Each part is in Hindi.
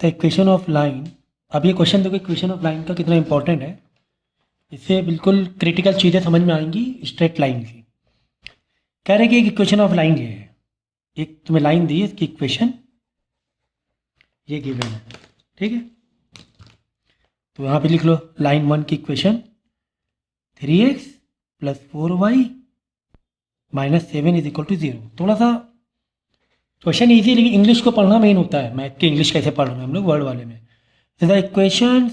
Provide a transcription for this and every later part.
The equation of line. अब ये क्वेश्चन देखो, इक्वेशन ऑफ लाइन का कितना इंपॉर्टेंट है। इससे बिल्कुल क्रिटिकल चीज़ें समझ में आएंगी स्ट्रेट लाइन की। कह रहे कि एक इक्वेशन ऑफ लाइन ये है, एक तुम्हें लाइन दी है, इसकी इक्वेशन ये गिवन है, ठीक है। तो यहाँ पे लिख लो लाइन 1 की इक्वेशन 3x + 4y - 7 = 0। थोड़ा सा क्वेश्चन ईजी, लेकिन इंग्लिश को पढ़ना मेन होता है। मैथ के इंग्लिश कैसे पढ़ रहे हैं हम लोग वर्ड वाले में। द इक्वेशन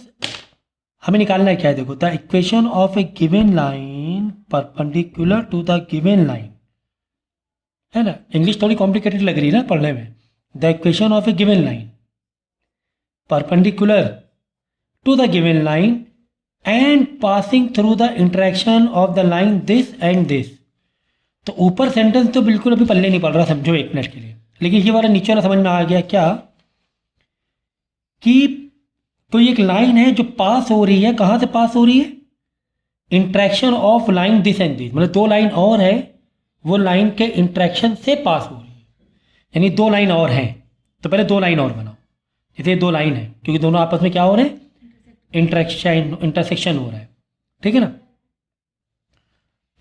हमें निकालना है क्या है, देखो the equation of a given line perpendicular to the given line, है ना। इंग्लिश थोड़ी कॉम्प्लिकेटेड लग रही है ना पढ़ने में। The equation of a given line perpendicular to the given line and passing through the intersection of the line this and this. तो ऊपर सेंटेंस तो बिल्कुल अभी पल्ले नहीं पड़ रहा, समझो एक मिनट के लिए, लेकिन ये वाला नीचे वाला समझ में आ गया क्या, कि कोई एक लाइन है जो पास हो रही है। कहाँ से पास हो रही है? Interaction of line this and this, मतलब दो लाइन और है, वो लाइन के इंट्रैक्शन से पास हो रही है। यानी दो लाइन और हैं, तो पहले दो लाइन और बनाओ। जैसे दो लाइन है, क्योंकि दोनों आपस में क्या हो रहे हैं, इंटरसेक्शन हो रहा है, ठीक है ना।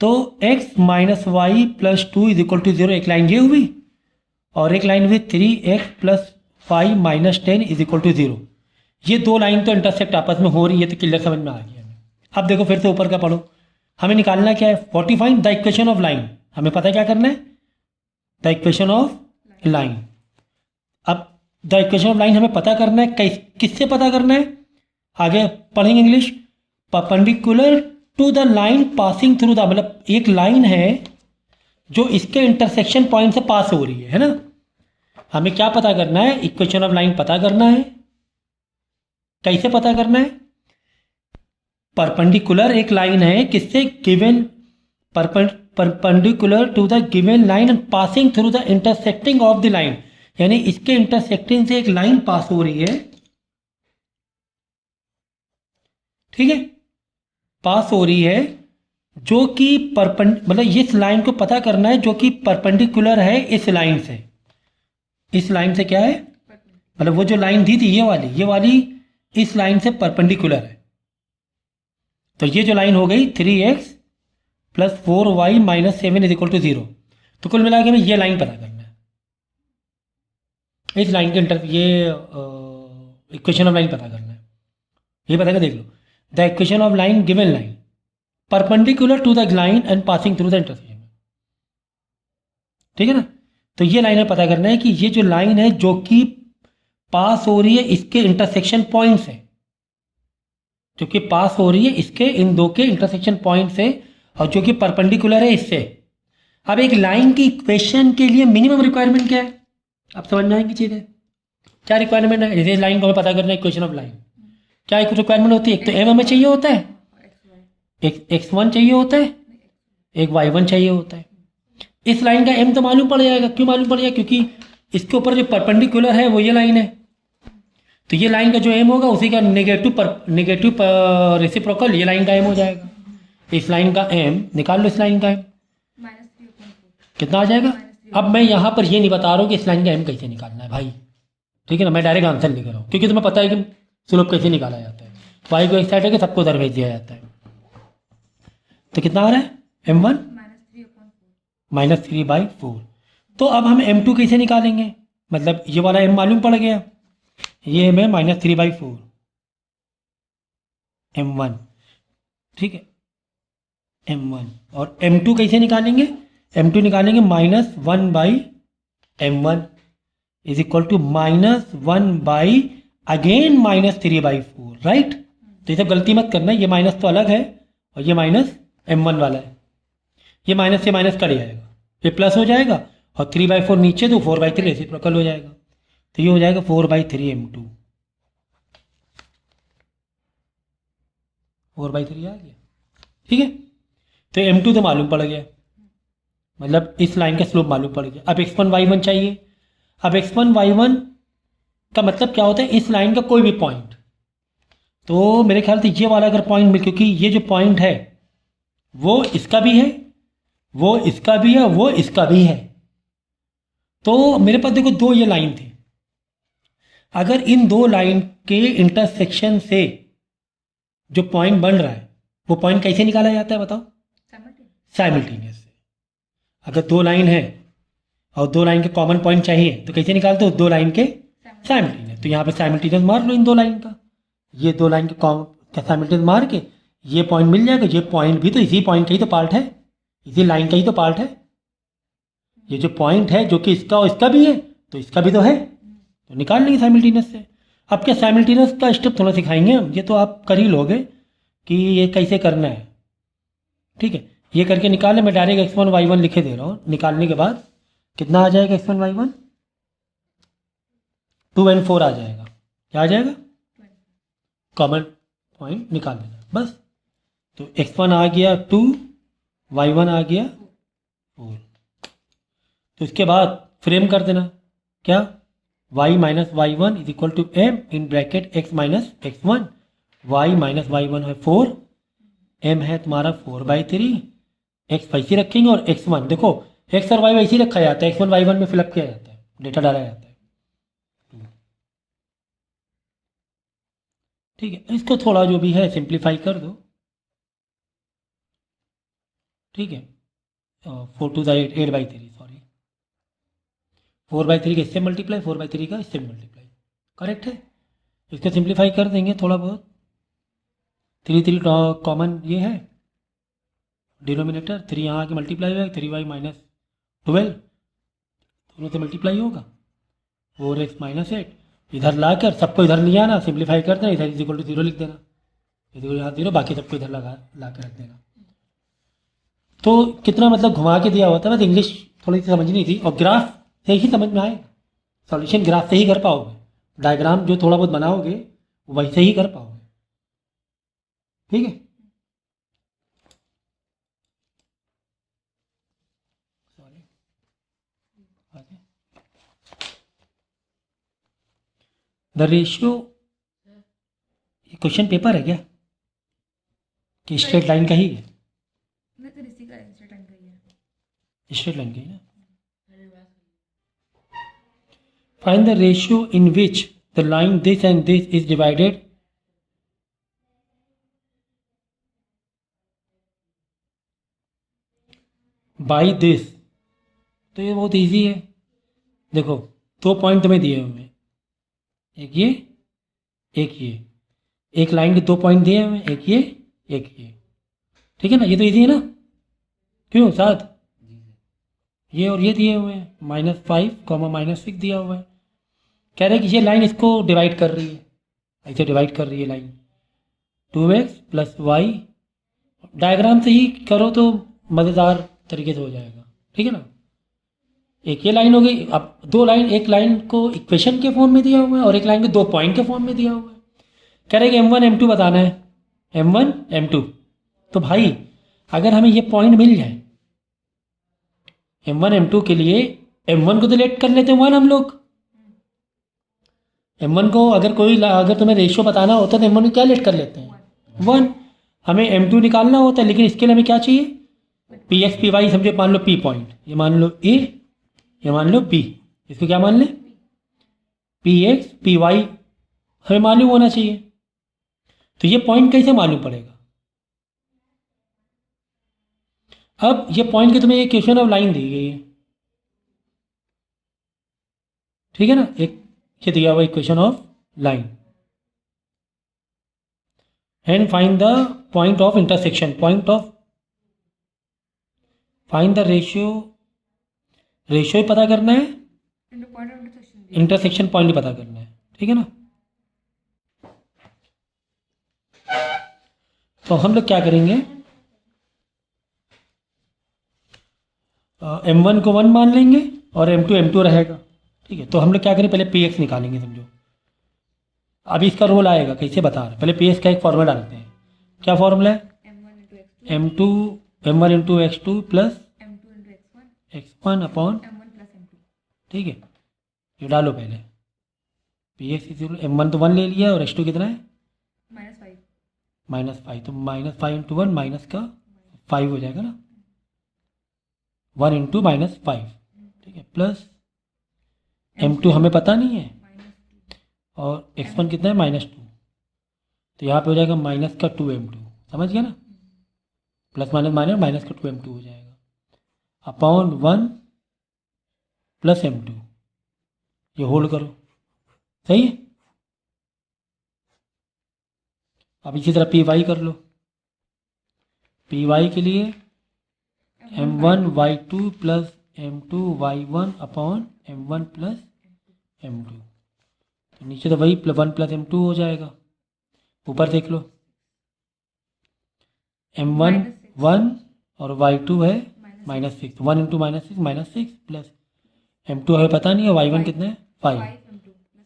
तो x - y + 2 = 0 एक लाइन ये हुई, और एक लाइन हुई 3x + 5 - 10 = 0। ये दो लाइन तो इंटरसेक्ट आपस में हो रही है, तो क्लियर समझ में आ गया हमें। अब देखो फिर से ऊपर का पढ़ो, हमें निकालना क्या है, 45 द इक्वेशन ऑफ लाइन। हमें पता है क्या करना है, द इक्वेशन ऑफ लाइन। अब द इक्वेशन ऑफ लाइन हमें पता करना है, किससे पता करना है, आगे पढ़ेंगे English. Perpendicular to the line passing through the, मतलब एक लाइन है जो इसके इंटरसेक्शन पॉइंट से पास हो रही है ना। हमें क्या पता करना है, इक्वेशन ऑफ लाइन पता करना है। कैसे पता करना है, परपेंडिकुलर एक लाइन है किससे, given, perpendicular to the given line and passing through the intersecting of the line, यानी इसके इंटरसेक्टिंग से एक लाइन पास हो रही है, ठीक है, पास हो रही है, जो कि मतलब इस लाइन को पता करना है जो कि परपेंडिकुलर है इस लाइन से। इस लाइन से क्या है, मतलब वो जो लाइन दी थी ये वाली इस लाइन से परपेंडिकुलर है। तो ये जो लाइन हो गई 3x + 4y - 7 = 0। तो कुल मिला के हमें ये लाइन पता करना है, इस लाइन के ये इक्वेशन ऑफ लाइन पता करना है। ये पता कर देख लो, the equation of line given line perpendicular to the line and passing through the intersection, ठीक है ना। तो ये लाइन है पता करना है कि ये जो लाइन है जो कि पास हो रही है इसके इंटरसेक्शन पॉइंट से, जो कि पास हो रही है इसके इन दो के इंटरसेक्शन पॉइंट से, और जो कि परपेंडिकुलर है इससे। अब एक लाइन की इक्वेशन के लिए मिनिमम रिक्वायरमेंट क्या है, अब समझ में आएंगी चीज़ें। क्या रिक्वायरमेंट है, जैसे लाइन को हमें पता करना है इक्वेशन ऑफ लाइन, क्या एक रिक्वायरमेंट होती है, एक तो एम हमें चाहिए होता है, एक x1 चाहिए होता है, एक y1 चाहिए होता है। इस लाइन का m तो मालूम पड़ जाएगा। क्यों मालूम पड़ जाएगा, क्योंकि इसके ऊपर जो परपेंडिकुलर है वो ये लाइन है। तो ये लाइन का जो m होगा उसी का नेगेटिव रेसिप्रोकल ये लाइन का m हो जाएगा। इस लाइन का m निकाल लो, इस लाइन का m कितना आ जाएगा। अब मैं यहाँ पर ये नहीं बता रहा हूँ कि इस लाइन का m कैसे निकालना है भाई, ठीक है ना। मैं डायरेक्ट आंसर लिख रहा हूँ, क्योंकि तुम्हें पता है कि स्लोप कैसे निकाला जाता है। y को एक साइड है, सबको उधर भेज दिया जाता है। तो कितना आ रहा है, m1 - 3/4। तो अब हम m2 कैसे निकालेंगे, मतलब ये वाला m मालूम पड़ गया, ये m है -3/4 m1, ठीक है m1। और m2 कैसे निकालेंगे, m2 निकालेंगे -1/m1 = -1/ अगेन -3/4, राइट। तो ये सब गलती मत करना, ये माइनस तो अलग है और ये -m1 वाला है। ये माइनस से माइनस कट जाएगा, ये प्लस हो जाएगा, और 3/4 नीचे तो 4/3 रेसिप्रोकल हो जाएगा। तो ये हो जाएगा 4/3 m2, 4/3 आ गया, ठीक है। तो m2 तो मालूम पड़ गया, मतलब इस लाइन का स्लोप मालूम पड़ गया। अब x1 y1 चाहिए। अब x1 y1 का मतलब क्या होता है, इस लाइन का कोई भी पॉइंट। तो मेरे ख्याल से ये वाला अगर पॉइंट मिल, क्योंकि ये जो पॉइंट है वो इसका भी है, वो इसका भी है, वो इसका भी है। तो मेरे पास देखो दो ये लाइन थी। अगर इन दो लाइन के इंटरसेक्शन से जो पॉइंट बन रहा है वो पॉइंट कैसे निकाला जाता है बताओ? साइमल्टेनियस से। अगर दो लाइन है और दो लाइन के कॉमन पॉइंट चाहिए तो कैसे निकालते हो? दो लाइन के साइमल्टेनियस। तो यहाँ पे साइमल्टेनियस मार लो इन दो लाइन का, ये दो लाइन के साइमल्टेनियस मार के ये पॉइंट मिल जाएगा। ये पॉइंट भी तो इसी पॉइंट का ही तो पार्ट है, इसी लाइन का ही तो पार्ट है। ये जो पॉइंट है जो कि इसका और इसका भी है तो इसका भी तो है, तो निकाल लेंगे साइमल्टेनियस से। अब क्या साइमल्टेनियस का स्टेप थोड़ा सिखाएंगे हम, ये तो आप कर ही लोगे कि ये कैसे करना है। ठीक है, ये करके निकाले। मैं डायरेक्ट x1 y1 लिखे दे रहा हूँ। निकालने के बाद कितना आ जाएगा? x1 y1 2 and 4 आ जाएगा। क्या आ जाएगा? कॉमन पॉइंट निकाल देना बस। तो x1 आ गया 2, y1 आ गया 4। तो इसके बाद फ्रेम कर देना। क्या? y minus Y one is equal to M in bracket x minus X one. Y minus Y one है 4, m है तुम्हारा 4/3, x वैसे रखेंगे और x1 देखो x और y वैसे ही रखा जाता है, x1 y1 में फिलअप किया जाता है, डेटा डाला जाता है। ठीक है, इसको थोड़ा जो भी है सिंप्लीफाई कर दो। ठीक है, 4 टू 8/3, सॉरी 4/3 का इससे मल्टीप्लाई, 4/3 का इससे मल्टीप्लाई, करेक्ट है। इसको सिंप्लीफाई कर देंगे थोड़ा बहुत। 3 कॉमन ये है डिनोमिनेटर, 3 यहाँ आके मल्टीप्लाई होगा, 3y माइनस 12 दोनों से मल्टीप्लाई होगा, 4x माइनस 8 इधर ला कर सबको इधर नहीं आना, सिंप्लीफाई कर देना, इधर इज इक्वल टू 0 लिख देना, इधर यहाँ 0, बाकी सबको इधर ला कर रख देना। तो कितना मतलब घुमा के दिया होता है, बस इंग्लिश थोड़ी सी समझनी थी और ग्राफ से ही समझ में आएगा। सॉल्यूशन ग्राफ से ही कर पाओगे, डायग्राम जो थोड़ा बहुत बनाओगे वैसे ही कर पाओगे। ठीक है, द रेशियो, ये क्वेश्चन पेपर है क्या कि स्ट्रेट लाइन का ही है? स्ट्रेट लाइन का ही ना। Find the ratio in which the line this and this is divided by this. तो ये बहुत इजी है। देखो दो पॉइंट तुम्हें दिए हुए हैं, एक ये एक ये, एक लाइन के दो पॉइंट दिए हुए हैं, एक ये एक ये। ठीक है ना, ये तो इजी है ना। क्यों साथ ये और ये दिए हुए हैं, -5, -6 दिया हुआ है। कह रहे हैं कि ये लाइन इसको डिवाइड कर रही है, ऐसे डिवाइड कर रही है लाइन 2x + y। डायग्राम से ही करो तो मज़ेदार तरीके से हो जाएगा। ठीक है ना, एक ये लाइन हो गई। अब दो लाइन, एक लाइन को इक्वेशन के फॉर्म में दिया हुआ है और एक लाइन को दो पॉइंट के फॉर्म में दिया हुआ है। कह रहे हैं कि m1 m2 बताना है, m1 m2। तो भाई अगर हमें ये पॉइंट मिल जाए m1 m2 के लिए, m1 को तो लेट कर लेते हैं 1 हम लोग। m1 को अगर तुम्हें रेशियो बताना होता है तो m1 को क्या लेट कर लेते हैं 1। हमें m2 निकालना होता है, लेकिन इसके लिए हमें क्या चाहिए? px py समझो, मान लो p पॉइंट, ये मान लो a, ये मान लो p, इसको क्या मान लें? px py हमें मालूम होना चाहिए। तो ये पॉइंट कैसे मालूम पड़ेगा? अब ये पॉइंट की तुम्हें एक इक्वेशन ऑफ लाइन दी गई है, ठीक है ना, एक ये दिया हुआ equation of line. And find the point of intersection, find the ratio पता करना है, इंटरसेक्शन पॉइंट पता करना है। ठीक है ना, तो हम लोग क्या करेंगे, m1 को 1 मान लेंगे और m2 m2 रहेगा। ठीक है, तो हम लोग क्या करें, पहले px निकालेंगे। समझो अभी इसका रोल आएगा, कैसे बता रहे, पहले px का एक फॉर्मूला डालते हैं। क्या फॉर्मूला है? m1 into x2 plus x1 upon, ठीक है, ये डालो पहले। px m1 तो 1 ले लिया और x2 कितना है? -5। तो -5 इंटू 1 माइनस का 5 हो जाएगा ना, 1 इंटू -5। ठीक है, प्लस m2 हमें पता नहीं है, और x1 कितना है -2, तो यहाँ पे हो जाएगा माइनस का 2m2, समझ गया ना, प्लस माइनस माइनस माइनस का 2m2 हो जाएगा अपॉन 1 प्लस m2, ये होल्ड करो, सही है। अब इसी तरह पी वाई कर लो, पी वाई के लिए m1y2 plus m2y1 upon m1 plus m2, तो नीचे तो वही 1 प्लस m2 हो जाएगा, ऊपर देख लो m1 1 और y2 है -6, 1 इंटू -6 प्लस m2 है पता नहीं है, y1 कितना है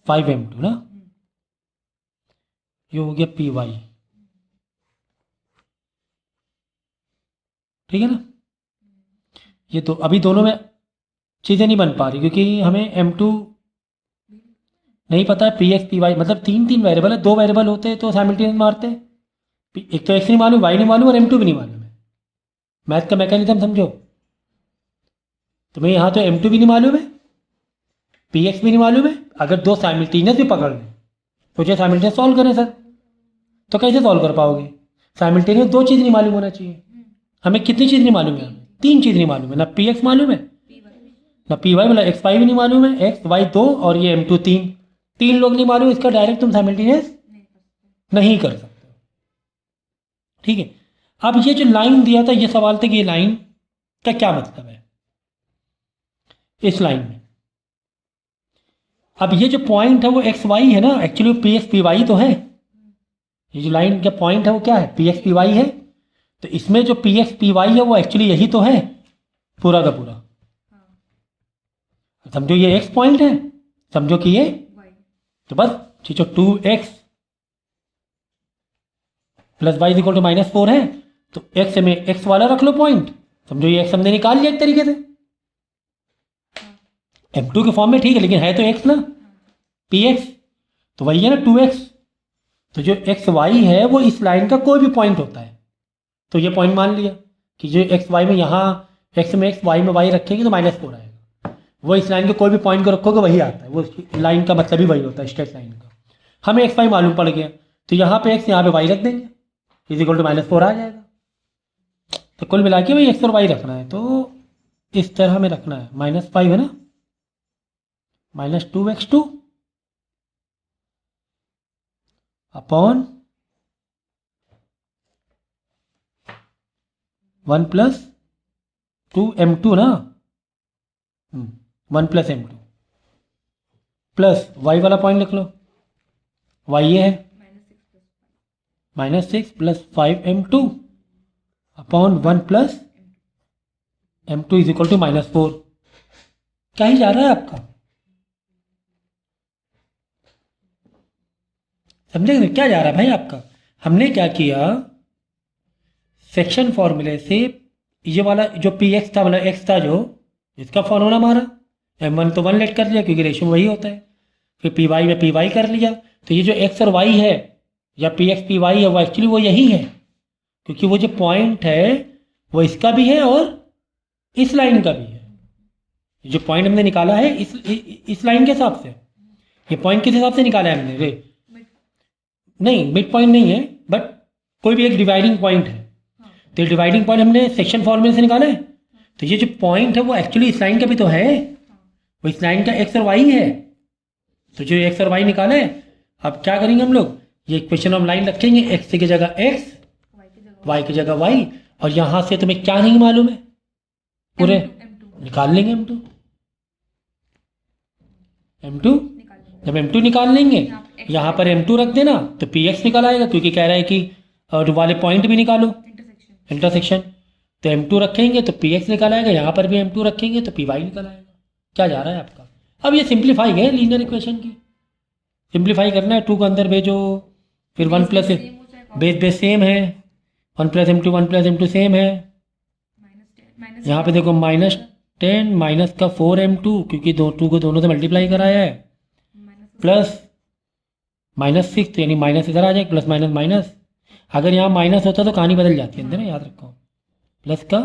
5 m2 ना, ये हो गया पी वाई, ठीक है ना। ये तो अभी दोनों में चीज़ें नहीं बन पा रही क्योंकि हमें m2 नहीं पता है, पी एक्स पी वाई मतलब तीन वेरिएबल है, 2 वेरिएबल होते हैं तो साइमल्टेनियस मारते हैं, एक तो x नहीं मालूम, y नहीं मालूम और m2 भी नहीं मालूम है, मैथ का मैकेनिज्म समझो, तुम्हें यहाँ तो m2 भी नहीं मालूम है, px भी नहीं मालूम है, अगर 2 साइमल्टेनियस भी पकड़ लें तो जो साइमल्टेनियस सॉल्व करें सर, तो कैसे सॉल्व कर पाओगे, साइमल्टेनियस 2 चीज़ नहीं मालूम होना चाहिए, हमें कितनी चीज़ नहीं मालूम है, 3 चीज़ नहीं मालूम है, ना पी एक्स मालूम है, ना पी वाई, मतलब एक्स वाई भी नहीं मालूम है, एक्स वाई 2 और ये m2 तीन लोग नहीं मालूम, इसका डायरेक्ट तुम साइमल्टेनियस नहीं कर सकते, ठीक है। अब ये जो लाइन दिया था, ये सवाल था कि ये लाइन का क्या मतलब है इस लाइन में, अब ये जो पॉइंट है वो एक्स वाई है ना, actually P x P y तो है, ये जो लाइन का पॉइंट है वो क्या है, पी एक्स पी वाई है, तो इसमें जो पी एक्स पी वाई है वो एक्चुअली यही तो है पूरा का पूरा, समझो ये एक्स पॉइंट है, समझो कि ये तो बस ठीक है, 2x plus Y equal to -4 है, तो x में x वाला रख लो पॉइंट, समझो ये x हमने निकाल लिया एक तरीके से m2 के फॉर्म में, ठीक है, लेकिन है तो x ना, px तो वही है ना 2x, तो जो x y है वो इस लाइन का कोई भी पॉइंट होता है, तो ये पॉइंट मान लिया कि जो x y में यहाँ x में x y में y रखेंगे तो -4 आएगा, वो इस लाइन के कोई भी पॉइंट को रखोगे वही आता है, वो लाइन का मतलब ही वही होता है स्ट्रेट लाइन का, हमें x y मालूम पड़ गया तो यहाँ पे x यहाँ पे y रख देंगे, इज इक्वल टू -4 आ जाएगा, तो कुल मिला के भाई x और y रखना है, तो इस तरह में रखना है, -5 है ना, -2x2 अपॉन 1 प्लस 2m2 ना, 1 प्लस m2 प्लस y वाला पॉइंट लिख लो, y ये है -6 plus 5m2 upon 1 plus m2 is equal to -4, क्या ही जा रहा है आपका, समझे क्या जा रहा है भाई आपका, हमने क्या किया, सेक्शन फॉर्मूले से ये वाला जो पी एक्स था मतलब एक्स था जो, इसका फॉर्मूला मारा, m1 तो 1 लेट कर लिया क्योंकि रेशियो वही होता है, फिर पी वाई में पी वाई कर लिया, तो ये जो एक्स और वाई है या पी एक्स पी वाई है वो एक्चुअली वो यही है, क्योंकि वो जो पॉइंट है वो इसका भी है और इस लाइन का भी है, जो पॉइंट हमने निकाला है इस लाइन के हिसाब से, ये पॉइंट किस हिसाब से निकाला है हमने, रे नहीं मिड पॉइंट नहीं है, बट कोई भी एक डिवाइडिंग पॉइंट है, तो डिवाइडिंग पॉइंट हमने सेक्शन फॉर्मूले से निकाला है, तो ये जो पॉइंट है वो एक्चुअली इस लाइन का भी तो है, वो इस लाइन का एक्स और वाई है, तो जो एक्स और वाई निकाला है, अब क्या करेंगे हम लोग, ये इक्वेशन ऑफ लाइन रखेंगे, एक्स की जगह एक्स, वाई की जगह वाई, और यहाँ से तुम्हें क्या नहीं मालूम है पूरे निकाल लेंगे m2 जब m2 निकाल लेंगे यहाँ पर m2 रख देना तो px निकल आएगा, क्योंकि कह रहा है कि और वाले पॉइंट भी निकालो इंटरसेक्शन, तो m2 रखेंगे तो px निकल आएगा, यहाँ पर भी m2 रखेंगे तो py निकल आएगा, क्या जा रहा है आपका, अब ये सिंप्लीफाई है लीनियर इक्वेशन की, सिंप्लीफाई करना है, 2 को अंदर भेजो, फिर 1 प्लस बेस सेम है, 1 प्लस m2 सेम है, यहाँ पे देखो -10 माइनस का 4m2 क्योंकि 2 को दोनों से मल्टीप्लाई कराया है, प्लस -6 तो यानी माइनस इधर आ जाएगा, प्लस माइनस माइनस, अगर यहाँ माइनस होता तो कहानी बदल जाती है अंदर ना, याद रखो, प्लस का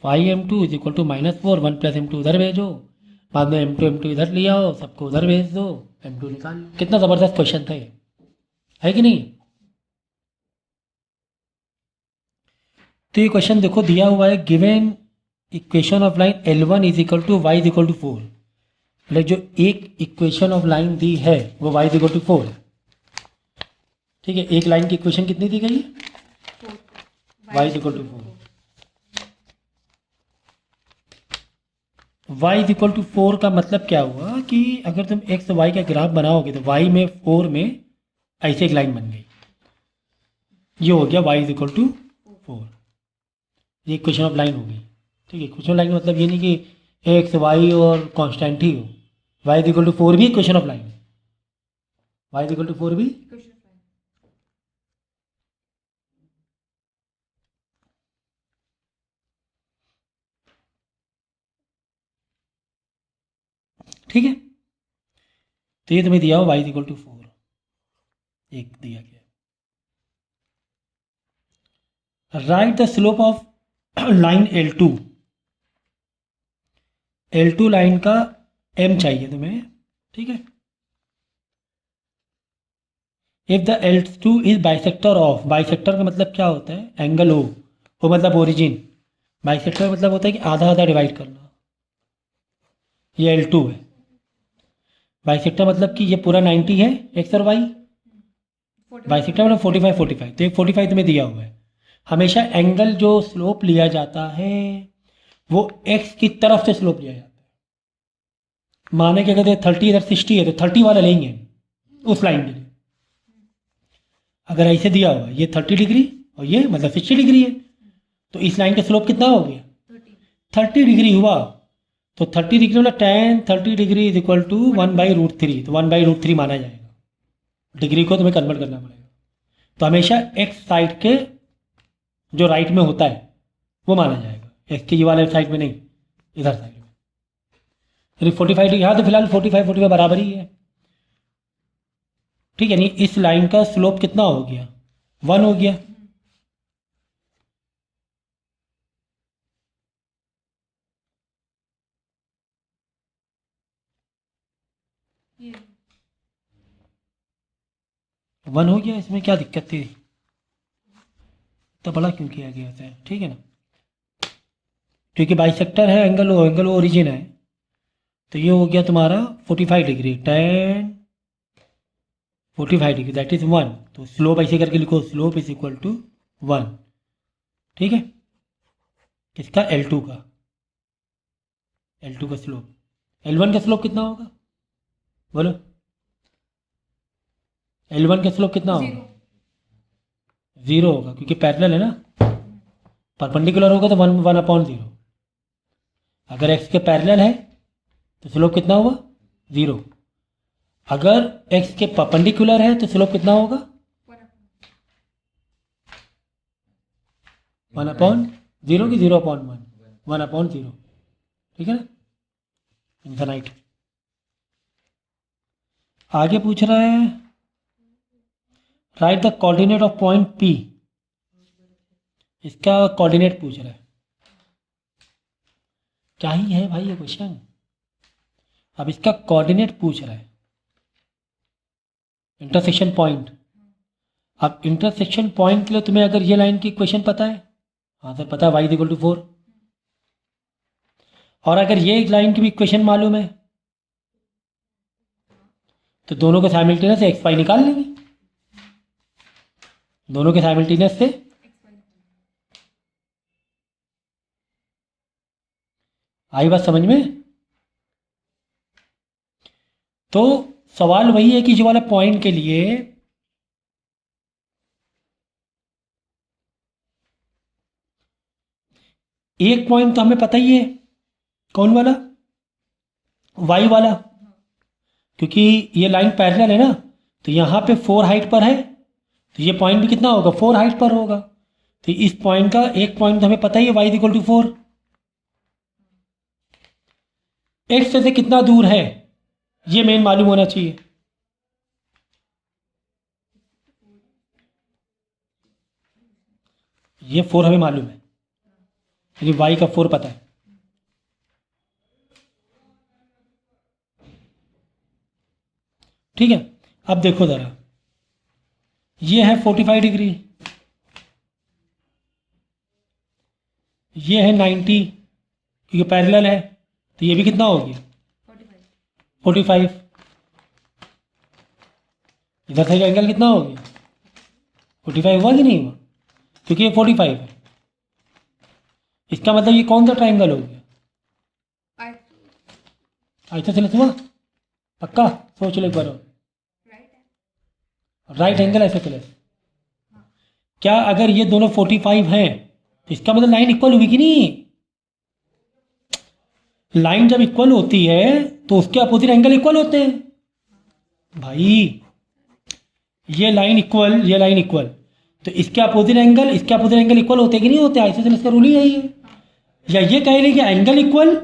5m2 is equal to -4, 1 plus m2 उधर भेजो, बाद में m2 इधर ले आओ, सबको उधर भेज दो, m2 निकाल लो। कितना ज़बरदस्त क्वेश्चन था ये, है कि नहीं? तो ये क्वेश्चन देखो दिया हुआ है, given equation of line L1 is equal to y is equal to 4। मतलब जो एक इक्वेशन ऑफ लाइन दी है वो y इज इक्वल टू 4 है। ठीक है, एक लाइन की इक्वेशन कितनी दी गई है? y is equal to 4। y is equal to 4 का मतलब क्या हुआ कि अगर तुम x y का ग्राफ बनाओगे तो y में 4 में ऐसे एक लाइन बन गई, ये हो गया y इज इक्वल टू 4। ये इक्वेशन ऑफ लाइन हो गई। ठीक है, इक्वेशन ऑफ लाइन का मतलब ये नहीं कि x y और कांस्टेंट ही हो, y इज इक्वल टू 4 भी इक्वेशन ऑफ लाइन है, y इज इक्वल टू 4 भी। ठीक है, तो ये तुम्हें दिया हो y इज इक्वल टू 4, एक दिया गया। Right the slope of line L2। L2 line का m चाहिए तुम्हें। ठीक है, if the L2 is bisector of, bisector का मतलब क्या होता है? एंगल O, O मतलब ओरिजिन, बाइसेक्टर का मतलब होता है कि आधा आधा डिवाइड करना। ये L2 है। बाइसेक्टर मतलब कि ये पूरा 90 है x और y, बाइसेक्टर मतलब 45 45, तो एक 45 तुम्हें दिया हुआ है। हमेशा एंगल जो स्लोप लिया जाता है वो x की तरफ से स्लोप लिया जाता है। माने कि अगर 30 इधर 60 है तो 30 वाला लेंगे उस लाइन के लिए। अगर ऐसे दिया हुआ ये 30 डिग्री और ये मतलब 60 डिग्री है, तो इस लाइन का स्लोप कितना हो गया? 30 डिग्री हुआ। तो 30 डिग्री मतलब tan 30 degree is equal to 1/√3, तो 1/√3 माना जाएगा। डिग्री को तुम्हें कन्वर्ट करना पड़ेगा। तो हमेशा एक्स साइड के जो राइट में होता है वो माना जाएगा, एक्स के ये वाले साइड में नहीं, इधर साइड में। यानी 45 डिग्री, यहाँ तो फिलहाल 45 बराबर ही है। ठीक है, यानी इस लाइन का स्लोप कितना हो गया? 1 हो गया। वन हो गया, इसमें क्या दिक्कत थी? तो बड़ा क्यों किया गया था? ठीक है ना, क्योंकि बाइसेक्टर है, एंगल ओरिजिन है। तो ये हो गया तुम्हारा 45 degree, tan 45 degree that is 1। तो स्लोप ऐसे करके लिखो, स्लोप इज इक्वल टू 1। ठीक है, किसका? L2 का, L2 का स्लोप। L1 का स्लोप कितना होगा बोलो? L1 का स्लोप कितना होगा? 0 होगा, क्योंकि पैरेलल है ना। परपेंडिकुलर होगा तो 1/0। अगर x के पैरेलल है तो स्लोप कितना होगा? 0। अगर x के परपेंडिकुलर है तो स्लोप कितना होगा? 1/0 की 0/1, 1/0। ठीक है ना, इनफाइनाइट। आगे पूछ रहा है right the coordinate of point P। इसका कोऑर्डिनेट पूछ रहा है। क्या ही है भाई ये क्वेश्चन। अब इसका कोऑर्डिनेट पूछ रहा है, इंटरसेक्शन पॉइंट। अब इंटरसेक्शन पॉइंट के लिए तुम्हें अगर ये लाइन की इक्वेशन पता है, हाँ सर पता है, y इज इक्वल टू 4। और अगर ये एक लाइन की भी इक्वेशन मालूम है तो दोनों के साइमल्टेनियस से एक्स वाई निकाल लेंगे। दोनों के साइमल्टेनियस से आई बात समझ में? तो सवाल वही है कि जो वाला पॉइंट के लिए एक पॉइंट तो हमें पता ही है, कौन वाला? वाई वाला, क्योंकि ये लाइन पैरेलल है ना। तो यहाँ पे 4 हाइट पर है, तो ये पॉइंट भी कितना होगा? 4 हाइट पर होगा। तो इस पॉइंट का एक पॉइंट तो हमें पता ही है, y is equal to 4। X से कितना दूर है ये मेन मालूम होना चाहिए। ये 4 हमें मालूम है, यानी y का 4 पता है। ठीक है, अब देखो ज़रा, ये है 45 डिग्री, ये है 90 क्योंकि पैरेलल है, तो ये भी कितना होगी 45। इधर से एंगल कितना हो गया 45 हुआ कि नहीं हुआ, क्योंकि ये 45 है। इसका मतलब ये कौन सा ट्राइंगल हो गया, आइसोसेलेस हुआ पक्का, सोच लो एक बार, राइट एंगल आइसोसेलेस। क्या अगर ये दोनों 45 हैं तो इसका मतलब लाइन इक्वल हुई कि नहीं। लाइन जब इक्वल होती है तो उसके अपोजिट एंगल इक्वल होते हैं भाई। ये लाइन इक्वल, ये लाइन इक्वल, तो इसके अपोजिट एंगल, इसके अपोजिट एंगल इक्वल होते कि नहीं होते, आइसोसेलेस का रूल ही यही है। या ये कह रहे कि एंगल इक्वल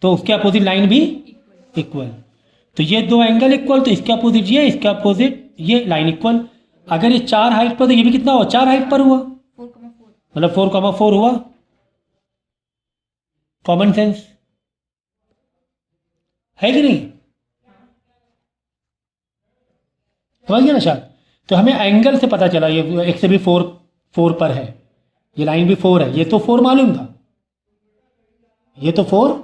तो उसके अपोजिट लाइन भी इक्वल, तो ये दो एंगल इक्वल तो इसके अपोजिट ये, इसके अपोजिट ये, लाइन इक्वल। अगर ये 4 हाइट पर तो ये भी कितना हुआ 4 हाइट पर हुआ, मतलब 4,4 हुआ। कॉमन सेंस है कि नहीं, समझ गया ना शायद। तो हमें एंगल से पता चला ये एक से भी 4 पर है, ये लाइन भी 4 है, ये तो 4 मालूम था, ये तो 4,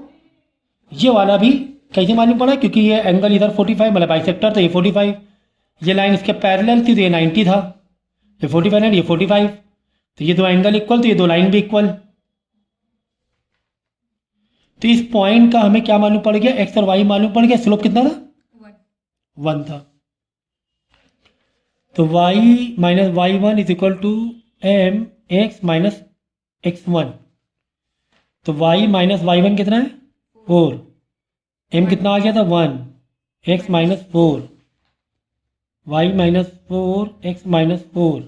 ये वाला भी कैसे मालूम पड़ा, क्योंकि ये एंगल इधर 45 मतलब बाइसेक्टर, तो ये 45, ये लाइन इसके पैरेलल थी तो ये 90 था, ये 45 है, ये 45, तो ये दो एंगल इक्वल तो ये दो लाइन भी इक्वल। तो इस पॉइंट का हमें क्या मालूम पड़ गया, एक्स और वाई मालूम पड़ गया, स्लोप कितना था 1 था। तो y minus y1 is equal to m x minus x1, तो y माइनस y1 कितना है 4, m कितना आ गया था 1, x minus 4, y minus 4 x minus 4,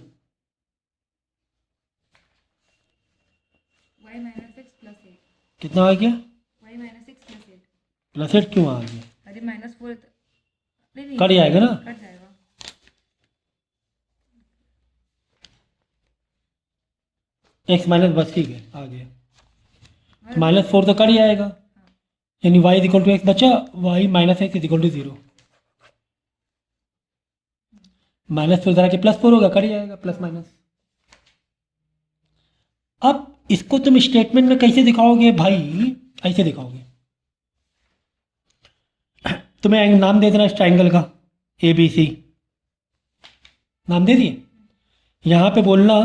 कितना आ गया प्लस 8 क्यों आ गया, अरे -4 कट जाएगा ना, कट जाएगा। x माइनस बस ठीक है आ गया, तो -4 तो कट जाएगा, यानी y is equal to x बचा, y minus x is equal to 0, -4 तरह के +4 होगा, कट जाएगा प्लस माइनस। अब इसको तुम स्टेटमेंट में कैसे दिखाओगे भाई, ऐसे दिखाओगे, तुम्हें नाम दे देना इस ट्राइंगल का ABC, नाम दे दिए, यहाँ पे बोलना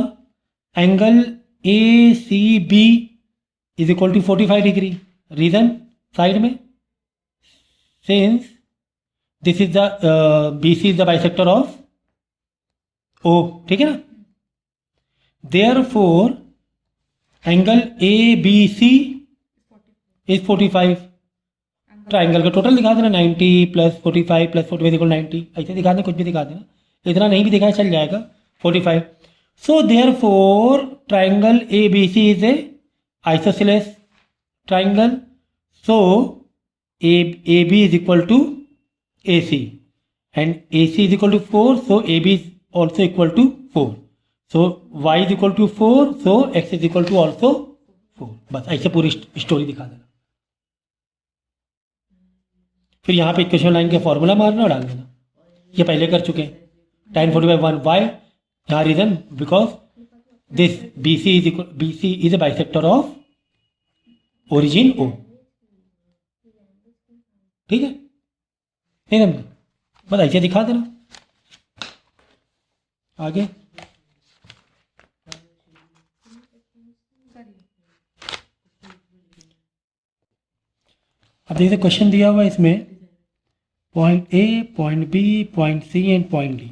angle ACB is equal to 45 degree, reason side में, since this is the BC is the bisector of O, ठीक है ना। Therefore angle ABC is 45, triangle का टोटल दिखा देना 90 प्लस 45 प्लस 45 इक्वल 90, ऐसे दिखा देना, कुछ भी दिखा देना, इतना नहीं भी दिखाया चल जाएगा 45। So therefore triangle ABC is a isosceles triangle, so AB is equal to AC and AC is equal to 4, so AB is also equal to 4, so Y is equal to 4, so X is equal to also 4, बस ऐसे पूरी स्टोरी दिखा देना। फिर यहाँ पे इक्वेशन लाइन का फॉर्मूला मारना और डाल देना, ये पहले कर चुके हैं, tan 45 1 y, यहाँ reason because this BC is a bisector of origin O, ठीक है, नहीं समझे, बस ऐसे दिखा देना। आगे अब देखिए क्वेश्चन दिया हुआ है इसमें, point A, point B, point C and point D,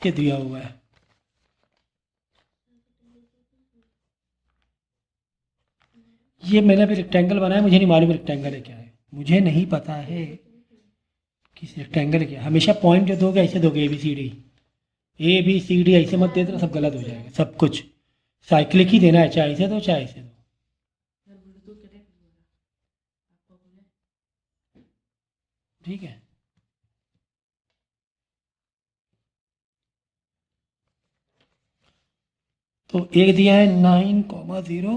ये दिया हुआ है। ये मैंने अभी रेक्टेंगल बनाया, मुझे नहीं मालूम रेक्टेंगल है क्या है, मुझे नहीं पता है कि रेक्टेंगल क्या है। हमेशा पॉइंट जो दोगे ऐसे दोगे ABCD ऐसे मत दे देना, सब गलत हो जाएगा, सब कुछ साइक्लिक ही देना है, चाहे ऐसे दो चाहे ऐसे दो, ठीक है। तो एक दिया है 9,0,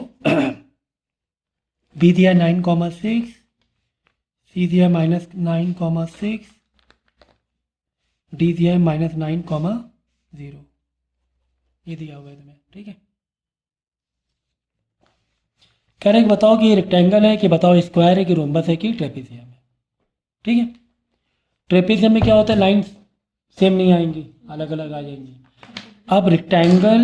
B दिया है 9,6, C दिया है -9,6, डी दिया है -9,0, ये दिया हुआ है तुम्हें, ठीक है। कह रहे हैं कि बताओ कि ये रेक्टेंगल है कि बताओ स्क्वायर है कि रोम्बस है कि ट्रेपेजियम है, ठीक है। ट्रेपेजियम में क्या होता है, लाइन सेम नहीं आएंगी, अलग अलग आ जाएंगी। अब रेक्टेंगल,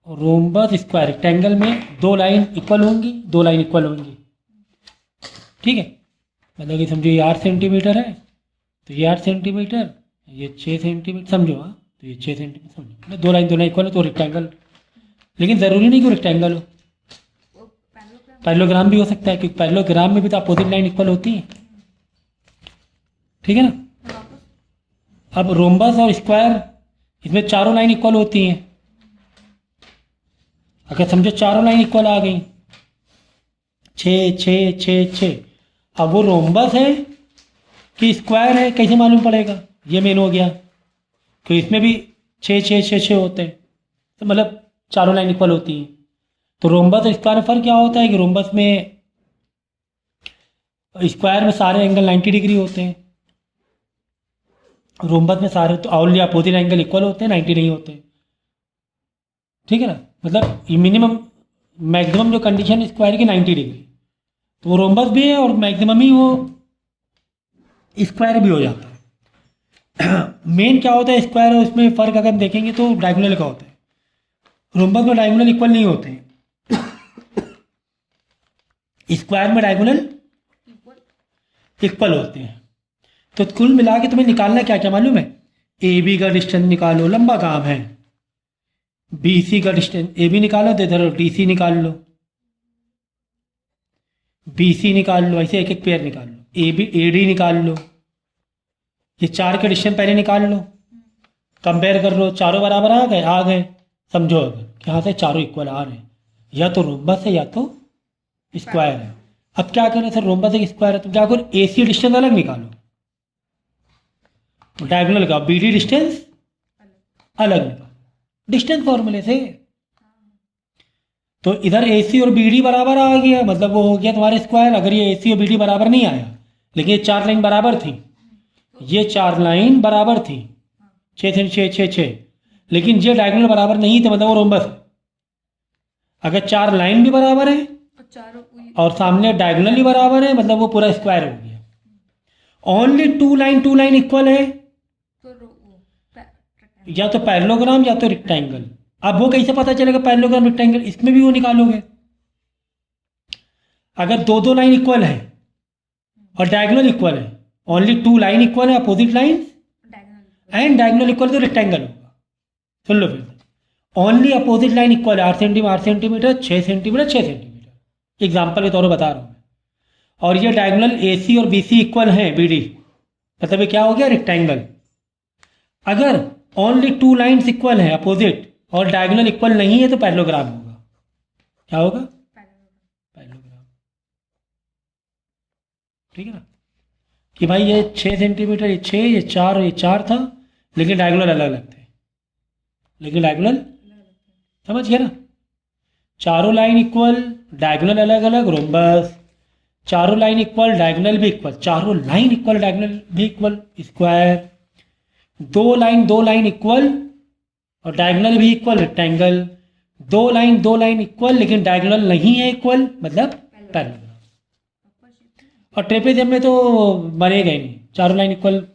रोम्बस, स्क्वायर, रेक्टेंगल में दो लाइन इक्वल होंगी, दो लाइन इक्वल होंगी, ठीक है। मतलब कि समझो ये 8 सेंटीमीटर है तो ये 8 सेंटीमीटर, ये 6 सेंटीमीटर, समझो। हाँ, तो ये 6 सेंटीमीटर, समझो मतलब दो लाइन इक्वल है तो रेक्टेंगल। लेकिन ज़रूरी नहीं कि रेक्टेंगल हो, पैरेललोग्राम भी हो सकता है, क्योंकि पैरेललोग्राम में भी तो अपोजिट लाइन इक्वल होती है, ठीक है ना। अब रोम्बस और स्क्वायर, इसमें चारों लाइन इक्वल होती हैं। अगर समझो चारों लाइन इक्वल आ गई, 6 6 6 6, अब वो रोम्बस है कि स्क्वायर है कैसे मालूम पड़ेगा, ये मेन हो गया। तो इसमें भी 6 6 6 6 होते हैं, तो मतलब चारों लाइन इक्वल होती हैं। तो रोम्बस और स्क्वायर में फ़र्क क्या होता है कि रोम्बस में, स्क्वायर में सारे एंगल 90 डिग्री होते हैं, रोम्बस में सारे तो ओनली अपोजिट एंगल इक्वल होते हैं, 90 नहीं होते, ठीक है ना। मतलब ये मिनिमम मैक्सिमम जो कंडीशन है स्क्वायर की 90 डिग्री, तो वो रोम्बस भी है और मैक्सिमम ही वो स्क्वायर भी हो जाता है। मेन क्या होता है स्क्वायर और इसमें फ़र्क अगर हम देखेंगे तो डायगोनल का होता है। रोम्बस में डायगोनल इक्वल नहीं होते हैं, स्क्वायर में डायगोनल इक्वल होते हैं। तो कुल मिला के तुम्हें निकालना क्या क्या मालूम है, ए बी का डिस्टेंस निकालो, लंबा काम है। बी सी का डिस्टेंस, ए बी निकालो तो इधर डी सी निकाल लो, बी सी निकाल लो, ऐसे एक एक पेयर निकाल लो, ए डी निकाल लो, ये चार के डिस्टेंस पहले निकाल लो, कंपेयर कर लो, चारों बराबर आ गए, समझो अगर यहाँ से चारों इक्वल आ रहे हैं, या तो रोम्बस है या तो स्क्वायर है। अब क्या करें सर, रोम्बस है स्क्वायर है, तो क्या करो, ए सी डिस्टेंस अलग निकालो, डायगोनल का बी डी डिस्टेंस अलग निकालो डिस्टेंस फॉर्मूले से। तो इधर ए सी और बी डी बराबर आ गया, मतलब वो हो गया तुम्हारे स्क्वायर। अगर ये ए सी और बी डी बराबर नहीं आया, लेकिन ये चार लाइन बराबर थी, ये चार लाइन बराबर थी, 6 से 6 6 6, लेकिन ये डायगोनल बराबर नहीं थे, मतलब वो रोम्बस है। अगर चार लाइन भी बराबर है और सामने डायगोनल भी बराबर है, मतलब वो पूरा स्क्वायर हो गया। ओनली टू लाइन इक्वल है, या तो पैरेललोग्राम या तो रेक्टेंगल। अब वो कैसे पता चलेगा पैरेललोग्राम रेक्टेंगल, इसमें भी वो निकालोगे। अगर दो दो लाइन इक्वल है और डायगोनल इक्वल है, ओनली टू लाइन इक्वल है, opposite line and diagonal equal, तो रेक्टेंगल होगा। सुन लो फिर, ओनली अपोजिट लाइन इक्वल है, 8 सेंटीमीटर 6 सेंटीमीटर 6 सेंटीमीटर, एग्जाम्पल के तौर पर बता रहा हूँ मैं। और ये डायगोनल ए सी और बी सी इक्वल है, बी डी, मतलब ये क्या हो गया, रेक्टेंगल। अगर ओनली टू लाइन्स इक्वल है अपोजिट और डायगोनल इक्वल नहीं है तो पैरेललोग्राम होगा। क्या होगा, पैरेललोग्राम, ठीक है ना। कि भाई ये 6 सेंटीमीटर, ये 6, ये 4 और ये 4 था, लेकिन डायगोनल अलग अलग थे, लेकिन डायगोनल समझ गया ना। चारों लाइन इक्वल, डायगोनल अलग अलग, रोम्बस। चारों लाइन इक्वल, डायगोनल भी इक्वल, चारों लाइन इक्वल, डायगोनल भी इक्वल, स्क्वायर। दो लाइन इक्वल और डायगोनल भी इक्वल, रेक्टेंगल। दो लाइन इक्वल लेकिन डायगोनल नहीं है इक्वल, मतलब पैरेललोग्राम। और ट्रेपेजियम में तो बनेगा ही नहीं, चारों line equal